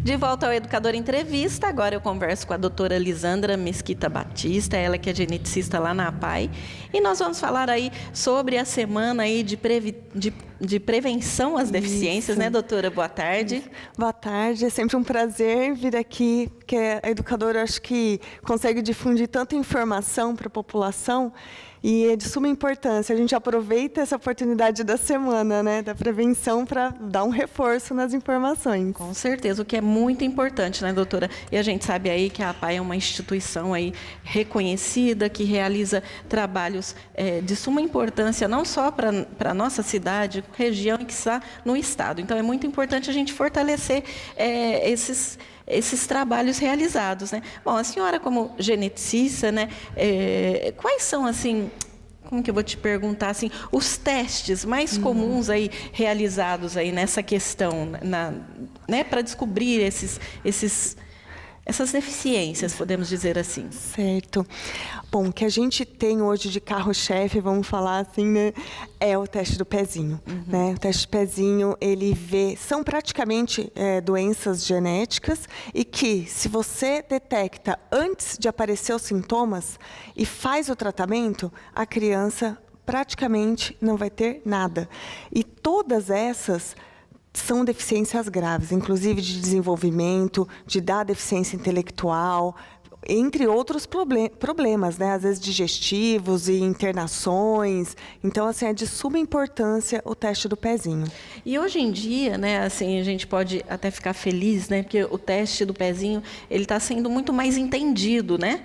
De volta ao Educador Entrevista, agora eu converso com a doutora Lisandra Mesquita Batista, ela que é geneticista lá na APAE, e nós vamos falar aí sobre a semana aí de prevenção às deficiências, né, doutora? Boa tarde. Isso. Boa tarde, é sempre um prazer vir aqui, porque a educadora acho que consegue difundir tanta informação para a população, e é de suma importância. A gente aproveita essa oportunidade da semana, né, da prevenção, para dar um reforço nas informações. Com certeza, o que é muito importante, né, doutora? E a gente sabe aí que a APAE é uma instituição aí reconhecida, que realiza trabalhos de suma importância, não só para a nossa cidade, região e que está no estado. Então, é muito importante a gente fortalecer esses trabalhos realizados, né? Bom, a senhora como geneticista, né, quais são, assim, como que eu vou te perguntar, assim, os testes mais comuns aí realizados aí nessa questão, né, para descobrir essas deficiências, podemos dizer assim? Certo. Bom, o que a gente tem hoje de carro-chefe, vamos falar assim, né, é o teste do pezinho. Né? O teste do pezinho, ele vê, são praticamente doenças genéticas e que, se você detecta antes de aparecer os sintomas e faz o tratamento, a criança praticamente não vai ter nada. E todas essas são deficiências graves, inclusive de desenvolvimento, de dar deficiência intelectual, entre outros problemas, né? Às vezes digestivos e internações. Então, assim, é de suma importância o teste do pezinho. E hoje em dia, né, assim, a gente pode até ficar feliz, né? Porque o teste do pezinho, ele está sendo muito mais entendido, né?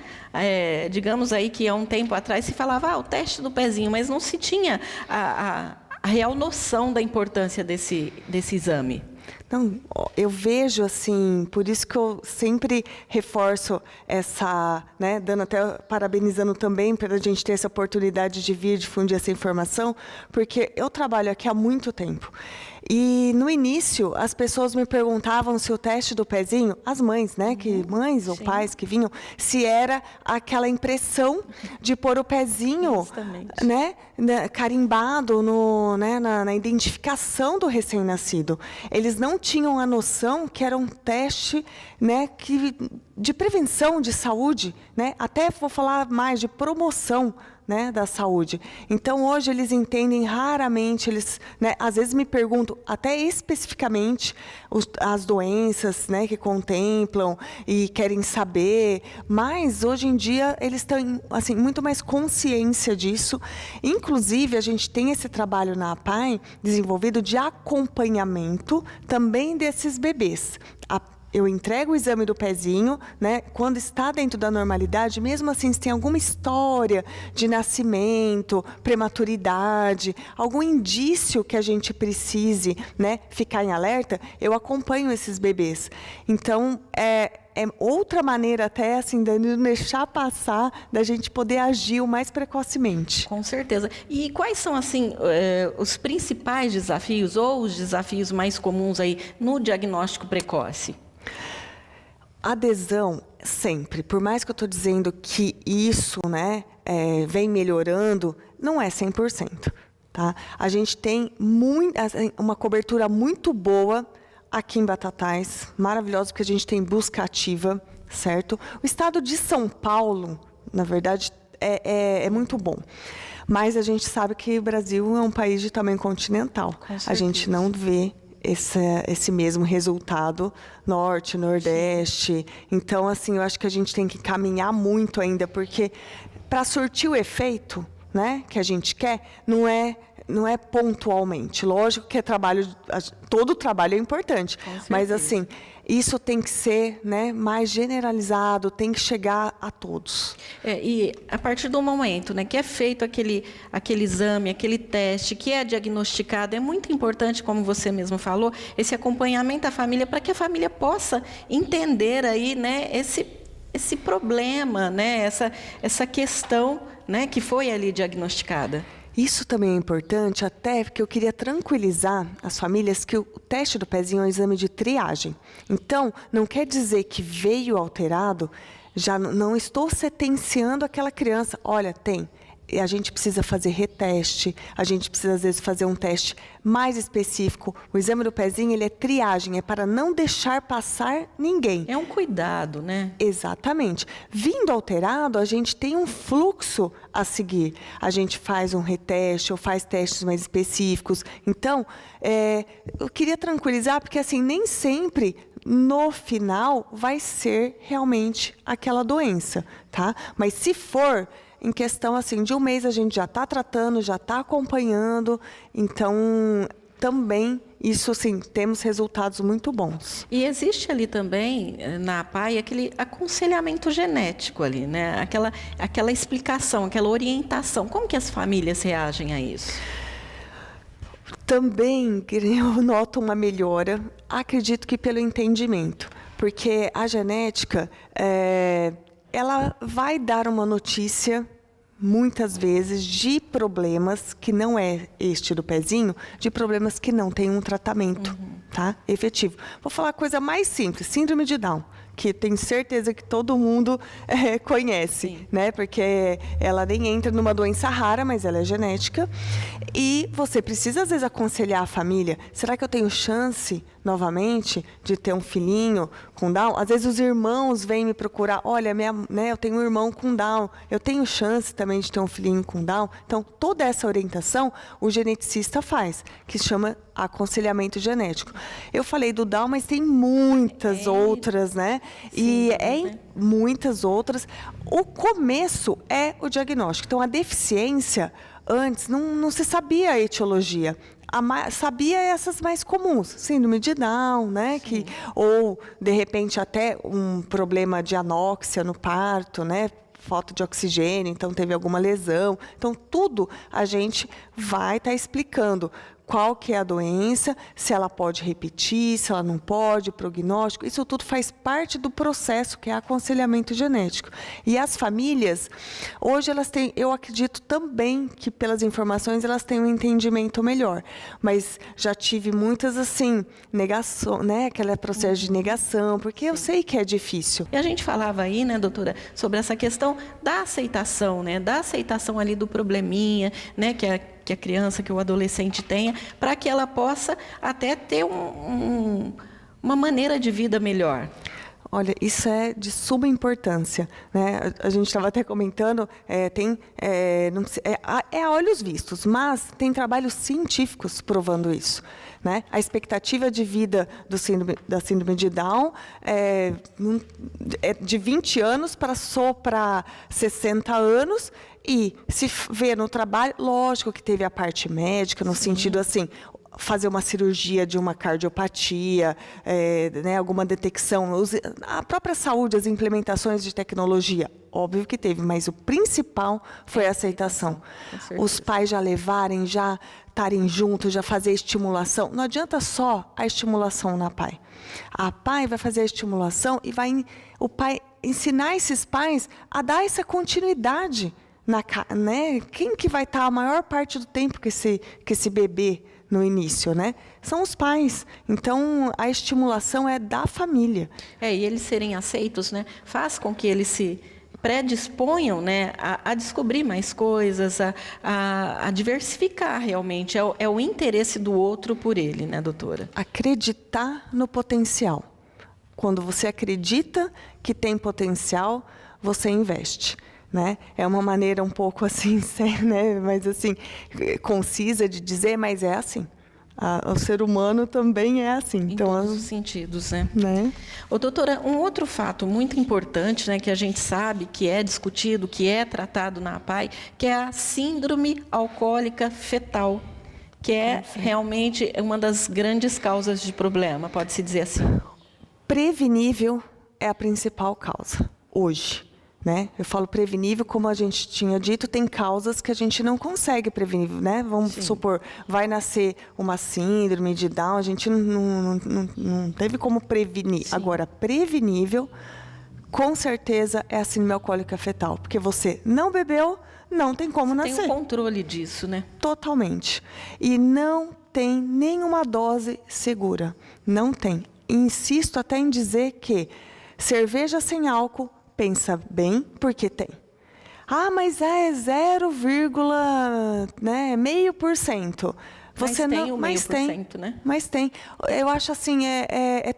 Digamos aí que há um tempo atrás se falava, o teste do pezinho, mas não se tinha a real noção da importância desse exame. Não, eu vejo assim, por isso que eu sempre reforço essa, né, dando até parabenizando também para a gente ter essa oportunidade de vir difundir essa informação, porque eu trabalho aqui há muito tempo. E no início as pessoas me perguntavam se o teste do pezinho, as mães, né, mães ou pais que vinham, se era aquela impressão de pôr o pezinho, né, carimbado na identificação do recém-nascido. Eles não tinham a noção que era um teste, né, de prevenção de saúde, né, até vou falar mais de promoção, né, da saúde. Então, hoje eles entendem raramente, né, às vezes me perguntam até especificamente as doenças, né, que contemplam e querem saber, mas hoje em dia eles têm, assim, muito mais consciência disso. Inclusive, a gente tem esse trabalho na APAE desenvolvido de acompanhamento também desses bebês. Eu entrego o exame do pezinho, né, quando está dentro da normalidade, mesmo assim, se tem alguma história de nascimento, prematuridade, algum indício que a gente precise, né, ficar em alerta, eu acompanho esses bebês. Então, é outra maneira até, assim, de não deixar passar, da gente poder agir o mais precocemente. Com certeza. E quais são, assim, os principais desafios ou os desafios mais comuns aí no diagnóstico precoce? Adesão, sempre. Por mais que eu estou dizendo que isso, né, vem melhorando, não é 100%. Tá? A gente tem uma cobertura muito boa aqui em Batatais, maravilhosa, porque a gente tem busca ativa, certo? O estado de São Paulo, na verdade, é muito bom. Mas a gente sabe que o Brasil é um país de tamanho continental. A gente não vê esse mesmo resultado norte, nordeste. Então, assim, eu acho que a gente tem que caminhar muito ainda, porque para surtir o efeito, né, que a gente quer, não é pontualmente. Lógico que todo trabalho é importante, mas assim, isso tem que ser, né, mais generalizado, tem que chegar a todos. E a partir do momento, né, que é feito aquele exame, aquele teste, que é diagnosticado, é muito importante, como você mesmo falou, esse acompanhamento da família, para que a família possa entender aí, né, esse problema, né, essa questão, né, que foi ali diagnosticada. Isso também é importante, até porque eu queria tranquilizar as famílias que o teste do pezinho é um exame de triagem. Então, não quer dizer que veio alterado, já não estou sentenciando aquela criança. Olha, tem a gente precisa fazer reteste, a gente precisa, às vezes, fazer um teste mais específico. O exame do pezinho, ele é triagem, é para não deixar passar ninguém. É um cuidado, né? Exatamente. Vindo alterado, a gente tem um fluxo a seguir. A gente faz um reteste ou faz testes mais específicos. Então, eu queria tranquilizar, porque assim, nem sempre no final vai ser realmente aquela doença, tá? Mas se for, em questão assim, de um mês a gente já está tratando, já está acompanhando, então também isso assim, temos resultados muito bons. E existe ali também, na APAE, aquele aconselhamento genético ali, né? Aquela explicação, aquela orientação. Como que as famílias reagem a isso? Também eu noto uma melhora, acredito que pelo entendimento, porque a genética, ela vai dar uma notícia, muitas vezes, de problemas que não é este do pezinho, de problemas que não tem um tratamento, tá? Efetivo. Vou falar a coisa mais simples, síndrome de Down, que tenho certeza que todo mundo conhece, Sim. né? Porque ela nem entra numa doença rara, mas ela é genética. E você precisa, às vezes, aconselhar a família. Será que eu tenho chance, novamente, de ter um filhinho com Down? Às vezes, os irmãos vêm me procurar. Olha, eu tenho um irmão com Down. Eu tenho chance também de ter um filhinho com Down. Então, toda essa orientação, o geneticista faz, que se chama aconselhamento genético. Eu falei do Down, mas tem muitas outras, né? Sim, Muitas outras. O começo é o diagnóstico. Então, a deficiência, antes, não se sabia a etiologia. Sabia essas mais comuns, síndrome de Down, né? Ou, de repente, até um problema de anóxia no parto, né? Falta de oxigênio, então teve alguma lesão. Então, tudo a gente vai estar explicando qual que é a doença, se ela pode repetir, se ela não pode, prognóstico. Isso tudo faz parte do processo que é aconselhamento genético. E as famílias, hoje elas têm, eu acredito também que pelas informações elas têm um entendimento melhor. Mas já tive muitas, assim, negação, né? Aquele processo de negação, porque eu sei que é difícil. E a gente falava aí, né, doutora, sobre essa questão da aceitação, né? Da aceitação ali do probleminha, né? Que a criança, que o adolescente tenha, para que ela possa até ter uma maneira de vida melhor. Olha, isso é de suma importância, né? A gente estava até comentando, a olhos vistos, mas tem trabalhos científicos provando isso, né? A expectativa de vida da síndrome de Down é de 20 anos para 60 anos, e se vê no trabalho, lógico que teve a parte médica, no sentido assim, fazer uma cirurgia de uma cardiopatia, né, alguma detecção, a própria saúde, as implementações de tecnologia, óbvio que teve, mas o principal foi a aceitação. Os pais já levarem, já estarem juntos, já fazer estimulação. Não adianta só a estimulação na PAE. A PAE vai fazer a estimulação e o pai ensinar esses pais a dar essa continuidade. Né? Quem que vai estar a maior parte do tempo que esse bebê no início, né? São os pais. Então, a estimulação é da família. E eles serem aceitos, né? Faz com que eles se predisponham, né, a descobrir mais coisas, a diversificar realmente. É o interesse do outro por ele, né, doutora? Acreditar no potencial. Quando você acredita que tem potencial, você investe. Né? É uma maneira um pouco assim, né? Mas assim, concisa de dizer, mas é assim. O ser humano também é assim. Em todos os sentidos, né? Ô, doutora, um outro fato muito importante, né, que a gente sabe que é discutido, que é tratado na APAE, que é a síndrome alcoólica fetal, que é realmente uma das grandes causas de problema, pode-se dizer assim. Prevenível é a principal causa, hoje. Né? Eu falo prevenível, como a gente tinha dito, tem causas que a gente não consegue prevenir, né? Vamos supor, vai nascer uma síndrome de Down, a gente não teve como prevenir. Sim. Agora, prevenível, com certeza, é a síndrome alcoólica fetal, porque você não bebeu, não tem como nascer. Tem um controle disso, né? Totalmente. E não tem nenhuma dose segura. Não tem. Insisto até em dizer que cerveja sem álcool, pensa bem, porque tem. Ah, mas é 0,5%. Você tem o 0,5%, né? Mas tem. Eu acho assim, é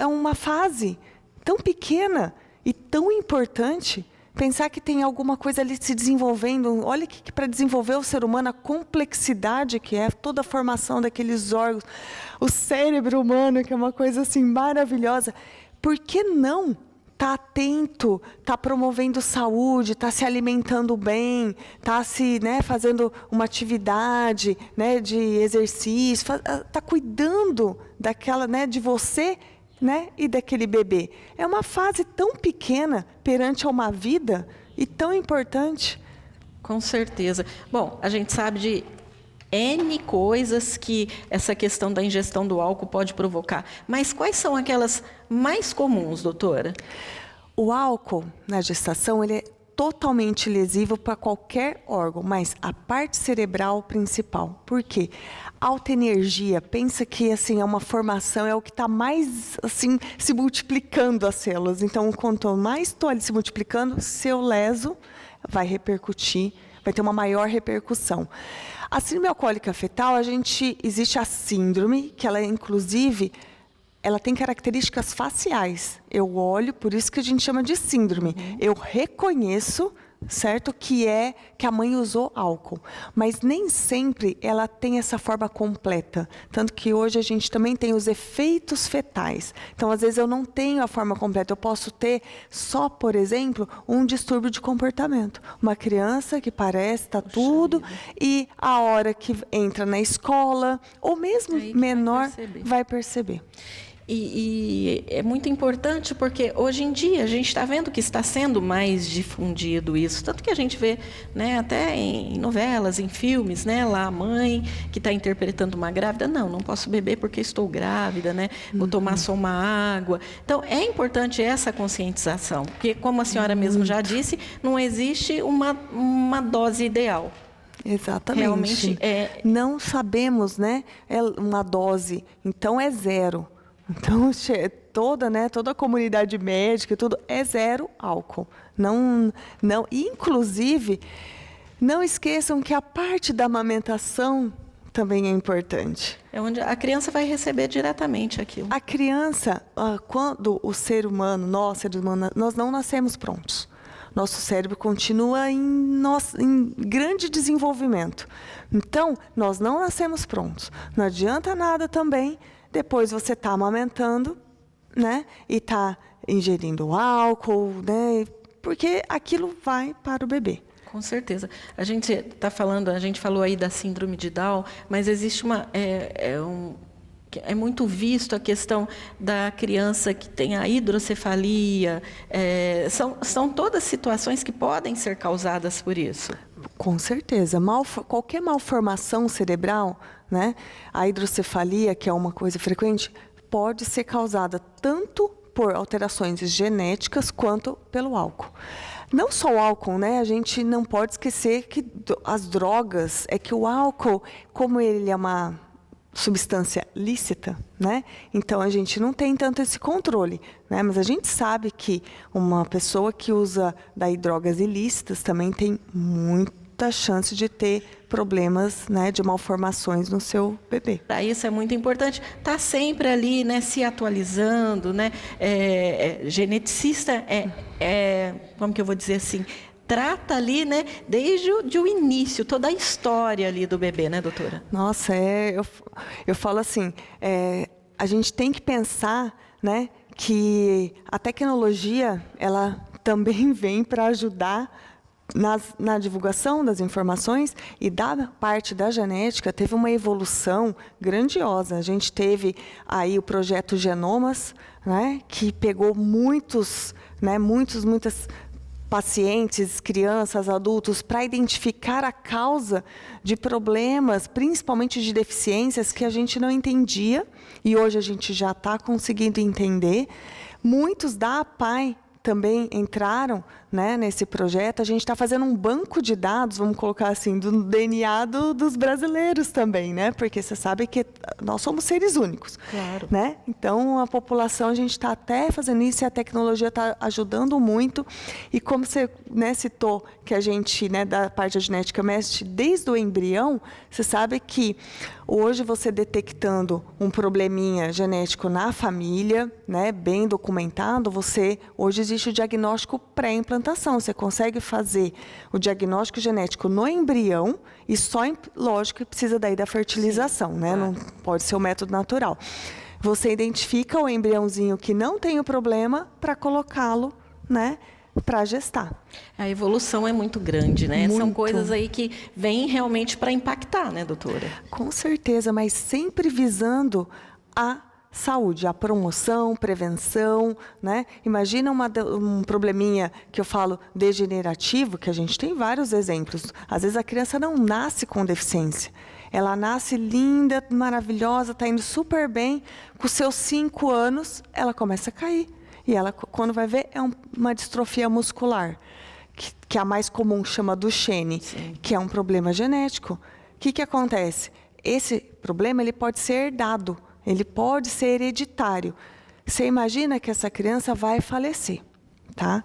uma fase tão pequena e tão importante pensar que tem alguma coisa ali se desenvolvendo. Olha que para desenvolver o ser humano, a complexidade que é, toda a formação daqueles órgãos, o cérebro humano, que é uma coisa assim maravilhosa. Por que não tá atento, tá promovendo saúde, tá se alimentando bem, tá se, fazendo uma atividade, de exercício, tá cuidando daquela, de você, e daquele bebê? É uma fase tão pequena perante a uma vida e tão importante. Com certeza. Bom, a gente sabe de N coisas que essa questão da ingestão do álcool pode provocar. Mas quais são aquelas mais comuns, doutora? O álcool na gestação, ele é totalmente lesivo para qualquer órgão, mas a parte cerebral principal. Por quê? Alta energia, pensa que assim, é uma formação, é o que está mais assim, se multiplicando as células. Então, quanto mais estou ali se multiplicando, se eu leso, vai repercutir, vai ter uma maior repercussão. A síndrome alcoólica fetal, existe a síndrome, que ela inclusive, ela tem características faciais. Eu olho, por isso que a gente chama de síndrome. Eu reconheço, certo, que a mãe usou álcool. Mas nem sempre ela tem essa forma completa. Tanto que hoje a gente também tem os efeitos fetais. Então, às vezes, eu não tenho a forma completa. Eu posso ter só, por exemplo, um distúrbio de comportamento. Uma criança que parece, está tudo, e a hora que entra na escola, ou mesmo menor, vai perceber. E é muito importante porque hoje em dia a gente está vendo que está sendo mais difundido isso, tanto que a gente vê, até em novelas, em filmes, lá a mãe que está interpretando uma grávida, não posso beber porque estou grávida, vou tomar só uma água. Então é importante essa conscientização, porque como a senhora mesmo já disse, não existe uma dose ideal. Exatamente. Realmente não sabemos, é uma dose, então é 0. Então, toda a comunidade médica, tudo é 0 álcool. Inclusive, não esqueçam que a parte da amamentação também é importante. É onde a criança vai receber diretamente aquilo. A criança, quando o ser humano, nós não nascemos prontos. Nosso cérebro continua em grande desenvolvimento. Então, nós não nascemos prontos. Não adianta nada também. Depois você está amamentando, e está ingerindo álcool, porque aquilo vai para o bebê. Com certeza. A gente falou aí da síndrome de Down, mas existe é muito visto a questão da criança que tem a hidrocefalia. São todas situações que podem ser causadas por isso. Com certeza. Qualquer malformação cerebral, a hidrocefalia, que é uma coisa frequente, pode ser causada tanto por alterações genéticas quanto pelo álcool. Não só o álcool, a gente não pode esquecer que as drogas, que o álcool, como ele é uma substância lícita, então a gente não tem tanto esse controle, mas a gente sabe que uma pessoa que usa drogas ilícitas também tem muita chance de ter problemas, de malformações no seu bebê. Para isso é muito importante estar sempre ali, se atualizando, geneticista como que eu vou dizer assim, trata ali, desde o início, toda a história ali do bebê, doutora? Nossa, eu falo assim, a gente tem que pensar, que a tecnologia, ela também vem para ajudar na divulgação das informações, e da parte da genética teve uma evolução grandiosa. A gente teve aí o projeto Genomas, que pegou muitas pacientes, crianças, adultos, para identificar a causa de problemas, principalmente de deficiências que a gente não entendia, e hoje a gente já está conseguindo entender. Muitos da APAE também entraram, né, nesse projeto, a gente está fazendo um banco de dados, vamos colocar assim, do DNA dos brasileiros também, né? Porque você sabe que nós somos seres únicos. Claro. Né? Então, a população, a gente está até fazendo isso e a tecnologia está ajudando muito. E como você, né, citou que a gente, né, da parte da genética mexe desde o embrião, você sabe que hoje você detectando um probleminha genético na família, né, bem documentado, hoje existe o diagnóstico pré-implantação. Você consegue fazer o diagnóstico genético no embrião e lógico que precisa daí da fertilização, sim, né? Claro. Não pode ser o método natural. Você identifica o embriãozinho que não tem o problema para colocá-lo, né, para gestar. A evolução é muito grande, né? Muito. São coisas aí que vêm realmente para impactar, né, doutora? Com certeza, mas sempre visando a saúde, a promoção, prevenção, né? Imagina um probleminha que eu falo degenerativo, que a gente tem vários exemplos. Às vezes a criança não nasce com deficiência. Ela nasce linda, maravilhosa, está indo super bem. Com seus 5 anos, ela começa a cair. E ela, quando vai ver, é uma distrofia muscular, que é a mais comum, chama Duchenne, sim, que é um problema genético. O que acontece? Esse problema ele pode ser herdado, ele pode ser hereditário. Você imagina que essa criança vai falecer, tá?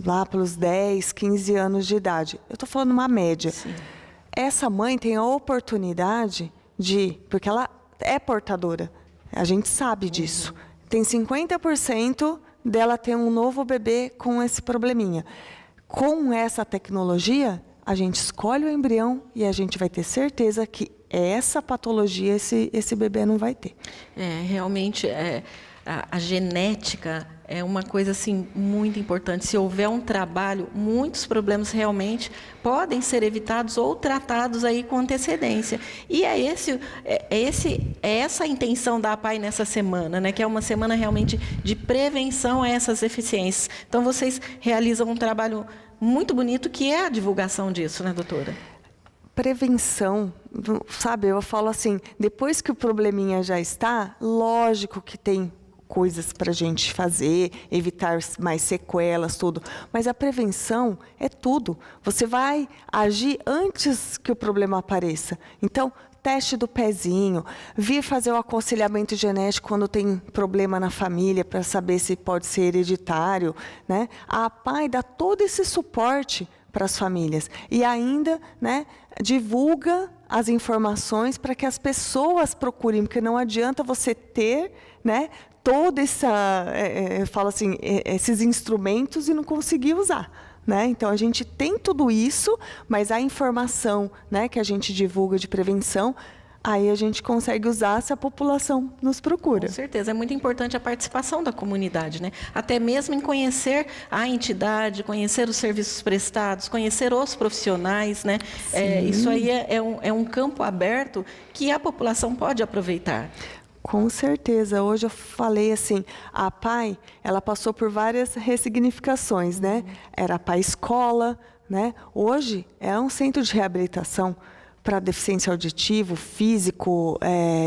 Lá pelos 10, 15 anos de idade. Eu estou falando uma média. Sim. Essa mãe tem a oportunidade porque ela é portadora, a gente sabe disso. Tem 50% dela ter um novo bebê com esse probleminha. Com essa tecnologia, a gente escolhe o embrião e a gente vai ter certeza que essa patologia esse bebê não vai ter. Realmente, a genética é uma coisa assim muito importante. Se houver um trabalho, muitos problemas realmente podem ser evitados ou tratados aí com antecedência. E é essa a intenção da APAI nessa semana, né? Que é uma semana realmente de prevenção a essas deficiências. Então, vocês realizam um trabalho muito bonito que é a divulgação disso, né, doutora? Prevenção, sabe? Eu falo assim, depois que o probleminha já está, lógico que tem coisas para a gente fazer, evitar mais sequelas, tudo. Mas a prevenção é tudo. Você vai agir antes que o problema apareça. Então, teste do pezinho, vir fazer o aconselhamento genético quando tem problema na família para saber se pode ser hereditário, né? A APAI dá todo esse suporte para as famílias e ainda, né, divulga as informações para que as pessoas procurem, porque não adianta você ter, né, toda eu falo assim, esses instrumentos e não conseguir usar, né? Então a gente tem tudo isso, mas a informação, né, que a gente divulga de prevenção, aí a gente consegue usar se a população nos procura. Com certeza, é muito importante a participação da comunidade, né? Até mesmo em conhecer a entidade, conhecer os serviços prestados, conhecer os profissionais, né? Isso aí é um campo aberto que a população pode aproveitar. Com certeza. Hoje eu falei assim, a APAI, ela passou por várias ressignificações, né? Era a APAI Escola, né? Hoje é um centro de reabilitação para deficiência auditivo, físico,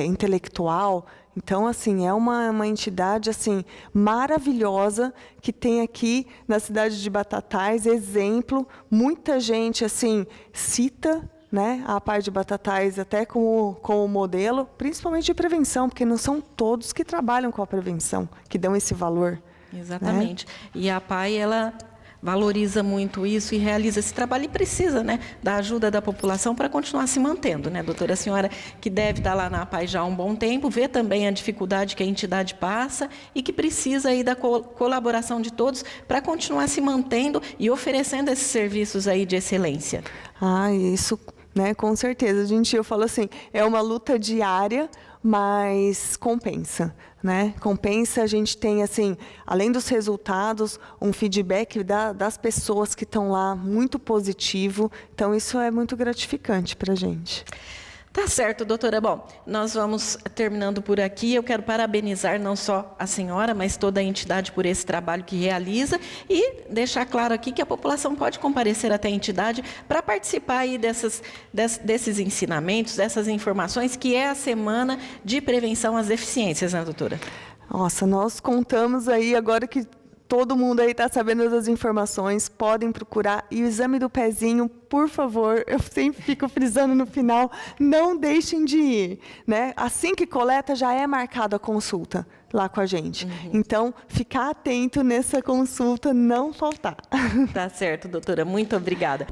intelectual. Então, assim, é uma entidade assim maravilhosa que tem aqui na cidade de Batatais, exemplo, muita gente assim cita, né, a APAI de Batatais até como modelo, principalmente de prevenção, porque não são todos que trabalham com a prevenção, que dão esse valor. Exatamente. Né? E a APAI, ela valoriza muito isso e realiza esse trabalho e precisa, né, da ajuda da população para continuar se mantendo, né, doutora? A senhora que deve estar lá na APAI já há um bom tempo, vê também a dificuldade que a entidade passa e que precisa aí da colaboração de todos para continuar se mantendo e oferecendo esses serviços aí de excelência. Isso, né, com certeza. Eu falo assim, é uma luta diária, mas compensa, né? Compensa, a gente tem, assim, além dos resultados, um feedback das pessoas que estão lá muito positivo. Então, isso é muito gratificante para a gente. Tá certo, doutora. Bom, nós vamos terminando por aqui. Eu quero parabenizar não só a senhora, mas toda a entidade por esse trabalho que realiza e deixar claro aqui que a população pode comparecer até a entidade para participar aí desses ensinamentos, dessas informações, que é a Semana de Prevenção às Deficiências, né, doutora? Nossa, nós contamos aí agora que todo mundo aí está sabendo das informações, podem procurar. E o exame do pezinho, por favor, eu sempre fico frisando no final, não deixem de ir, né? Assim que coleta, já é marcada a consulta lá com a gente. Então, ficar atento nessa consulta, não faltar. Tá certo, doutora. Muito obrigada.